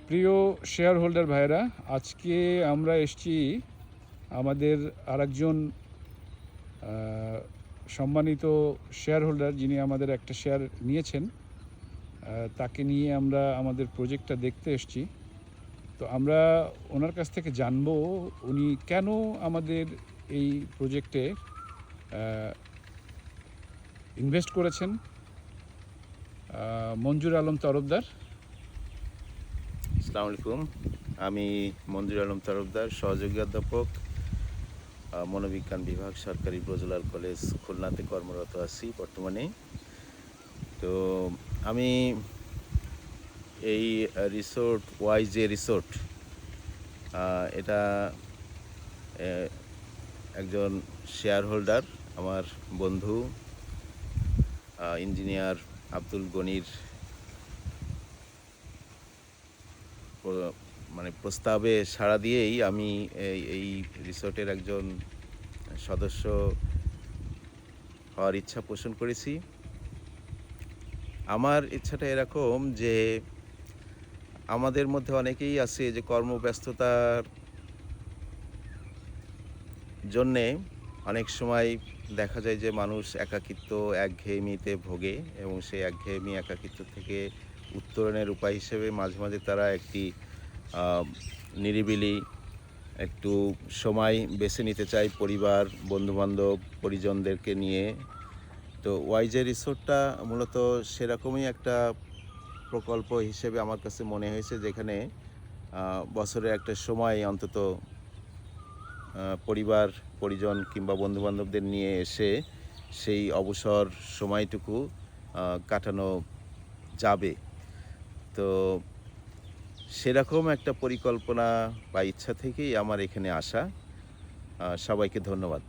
প্রিয় share holder ভাইরা, আজকে আমরা এসেছি আমাদের আরেকজন সম্মানিত শেয়ার হোল্ডার, যিনি আমাদের একটা শেয়ার নিয়েছেন, তাকে নিয়ে আমরা আমাদের প্রজেক্টটা দেখতে এসেছি। তো আমরা ওনার কাছ থেকে জানবো উনি কেন আমাদের এই প্রজেক্টে ইনভেস্ট করেছেন। মঞ্জুর আলম তরফদার। আসসালামু আলাইকুম। আমি মঞ্জুর আলম তরফদার, সহযোগী অধ্যাপক, মনোবিজ্ঞান বিভাগ, সরকারি প্রজুলার কলেজ, খুলনাতে কর্মরত আছি বর্তমানে। তো আমি এই রিসোর্ট ওয়াইজে রিসোর্ট, এটা একজন শেয়ার হোল্ডার, আমার বন্ধু ইঞ্জিনিয়ার আব্দুল গনির প্রস্তাবে সাড়া দিয়েই আমি এই রিসোর্টের একজন সদস্য হওয়ার ইচ্ছা পোষণ করেছি। আমার ইচ্ছাটা এরকম যে আমাদের মধ্যে অনেকেই আছে যে কর্মব্যস্ততার জন্যে অনেক সময় দেখা যায় যে মানুষ একাকিত্ব, একঘেয়েমিতে ভোগে এবং সেই একঘেয়েমি একাকিত্ব থেকে উত্তরণের উপায় হিসেবে মাঝে মাঝে তারা একটি নিরিবিলি একটু সময় বেছে নিতে চায় পরিবার, বন্ধুবান্ধব, পরিজনদেরকে নিয়ে। তো ওয়াইজে রিসোর্টটা মূলত সেরকমই একটা প্রকল্প হিসেবে আমার কাছে মনে হয়েছে, যেখানে বছরে একটা সময় অন্তত পরিবার, পরিজন কিংবা বন্ধুবান্ধবদের নিয়ে এসে সেই অবসর সময়টুকু কাটানো যাবে। তো সেরকম একটা পরিকল্পনা বা ইচ্ছা থেকেই আমার এখানে আসা। সবাইকে ধন্যবাদ।